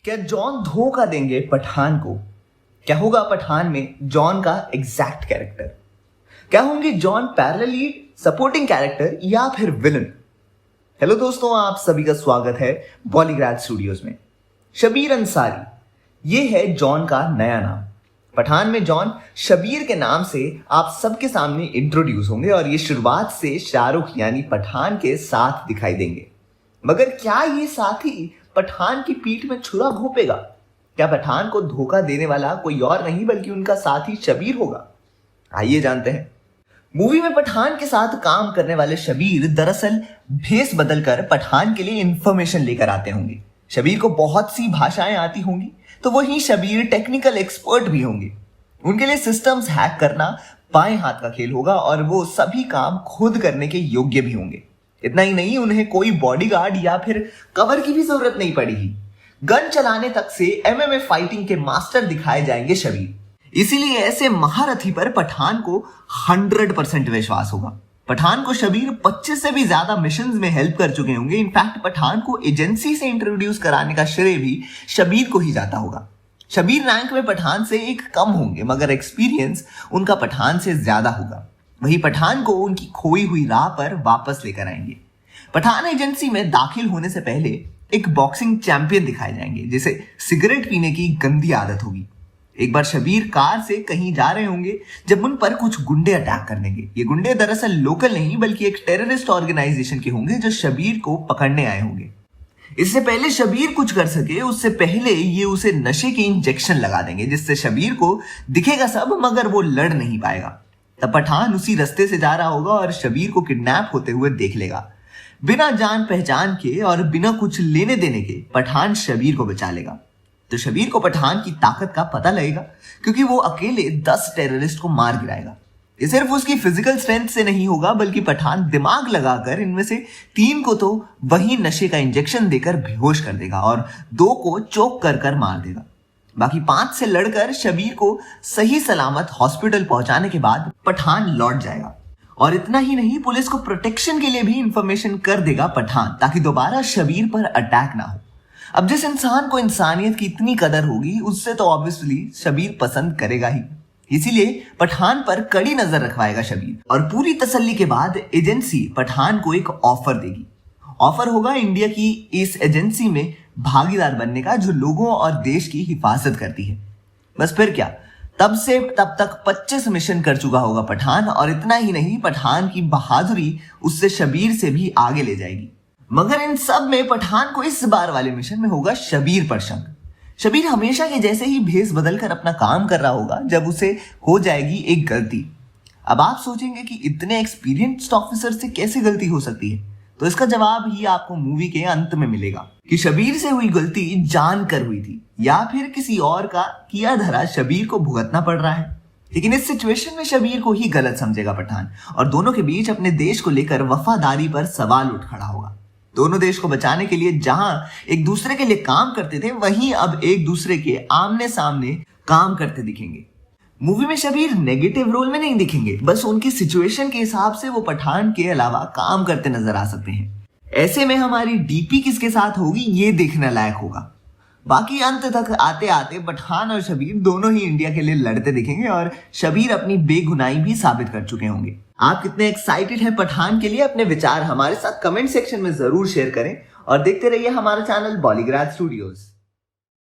क्या जॉन धोखा देंगे पठान को? क्या होगा पठान में जॉन का एग्जैक्ट कैरेक्टर? क्या होंगे John parallel lead, supporting character या फिर विलन? हेलो दोस्तों, आप सभी का स्वागत है बॉलीग्राड स्टूडियोज में। शबीर अंसारी, ये है जॉन का नया नाम। पठान में जॉन शबीर के नाम से आप सबके सामने इंट्रोड्यूस होंगे और ये शुरुआत से शाहरुख यानी पठान के साथ दिखाई देंगे। मगर क्या ये साथी पठान की पीठ में छुरा घोंपेगा? क्या पठान को धोखा देने वाला कोई और नहीं बल्कि उनका साथी शबीर होगा? आइए जानते हैं। मूवी में पठान के साथ काम करने वाले शबीर दरअसल भेस बदलकर पठान के लिए इंफॉर्मेशन लेकर आते होंगे। शबीर को बहुत सी भाषाएं आती होंगी, तो वहीं शबीर टेक्निकल एक्सपर्ट भी होंगे। उनके लिए सिस्टम्स हैक करना बाएं हाथ का खेल होगा और वो सभी काम खुद करने के योग्य भी होंगे। इतना ही नहीं, उन्हें कोई बॉडीगार्ड या फिर कवर की भी जरूरत नहीं पड़ेगी। गन चलाने तक से एमएमए फाइटिंग के मास्टर दिखाए जाएंगे शबीर। इसीलिए ऐसे महारथी पर पठान को 100% विश्वास होगा। पठान को शबीर 25 से भी ज्यादा मिशंस में हेल्प कर चुके होंगे। इनफैक्ट पठान को एजेंसी से इंट्रोड्यूस कराने का श्रेय भी शबीर को ही जाता होगा। शबीर रैंक में पठान से एक कम होंगे, मगर एक्सपीरियंस उनका पठान से ज्यादा होगा। वही पठान को उनकी खोई हुई राह पर वापस लेकर आएंगे। पठान एजेंसी में दाखिल होने से पहले एक बॉक्सिंग चैंपियन दिखाए जाएंगे जिसे सिगरेट पीने की गंदी आदत होगी। एक बार शबीर कार से कहीं जा रहे होंगे जब उन पर कुछ गुंडे अटैक कर देंगे। ये गुंडे दरअसल लोकल नहीं बल्कि एक टेररिस्ट ऑर्गेनाइजेशन के होंगे जो शबीर को पकड़ने आए होंगे। इससे पहले शबीर कुछ कर सके उससे पहले ये उसे नशे के इंजेक्शन लगा देंगे, जिससे शबीर को दिखेगा सब मगर वो लड़ नहीं पाएगा। तब पठान उसी रास्ते से जा रहा होगा और शबीर को किडनैप होते हुए देख लेगा। बिना जान पहचान के और बिना कुछ लेने देने के पठान शबीर को बचा लेगा। तो शबीर को पठान की ताकत का पता लगेगा क्योंकि वो अकेले 10 टेररिस्ट को मार गिराएगा। ये सिर्फ उसकी फिजिकल स्ट्रेंथ से नहीं होगा बल्कि पठान दिमाग लगाकर इनमें से 3 को तो वही नशे का इंजेक्शन देकर बेहोश कर देगा और 2 को चोक कर मार देगा। बाकी 5 से लड़कर शबीर को सही सलामत हॉस्पिटल पहुंचाने के बाद पठान लौट जाएगा। और इतना ही नहीं, पुलिस को प्रोटेक्शन के लिए भी इंफॉर्मेशन कर देगा पठान, ताकि दोबारा शबीर पर अटैक ना हो। अब जिस इंसान को इंसानियत की इतनी कदर होगी उससे तो ऑब्वियसली शबीर पसंद करेगा ही। इसीलिए पठान पर कड़ी नजर रखवाएगा शबीर। और पूरी तसल्ली के बाद एजेंसी पठान को एक ऑफर देगी। ऑफर होगा इंडिया की इस एजेंसी में भागीदार बनने का जो लोगों और देश की हिफाजत करती है। बस फिर क्या, तब से तब तक 25 मिशन कर चुका होगा पठान। और इतना ही नहीं, पठान की बहादुरी उससे शबीर से भी आगे ले जाएगी। मगर इन सब में पठान को इस बार वाले मिशन में होगा शबीर पर शक। शबीर हमेशा के जैसे ही भेस बदलकर अपना काम कर रहा होगा जब उसे हो जाएगी एक गलती। अब आप सोचेंगे कि इतने एक्सपीरियंस्ड ऑफिसर से कैसे गलती हो सकती है, तो इसका जवाब ही आपको मूवी के अंत में मिलेगा कि शबीर से हुई गलती जानकर हुई थी या फिर किसी और का किया धरा शबीर को भुगतना पड़ रहा है। लेकिन इस सिचुएशन में शबीर को ही गलत समझेगा पठान और दोनों के बीच अपने देश को लेकर वफादारी पर सवाल उठ खड़ा होगा। दोनों देश को बचाने के लिए जहां एक दूसरे के लिए काम करते थे वहीं अब एक दूसरे के आमने सामने काम करते दिखेंगे। मूवी में शबीर नेगेटिव रोल में नहीं दिखेंगे, बस उनकी सिचुएशन के हिसाब से वो पठान के अलावा काम करते नजर आ सकते हैं। ऐसे में हमारी डीपी किसके साथ होगी ये देखने लायक होगा। बाकी अंत तक आते आते पठान और शबीर दोनों ही इंडिया के लिए लड़ते दिखेंगे और शबीर अपनी बेगुनाही भी साबित कर चुके होंगे। आप कितने एक्साइटेड हैं पठान के लिए? अपने विचार हमारे साथ कमेंट सेक्शन में जरूर शेयर करें और देखते रहिए हमारा चैनल बॉलीग्राड स्टूडियोज।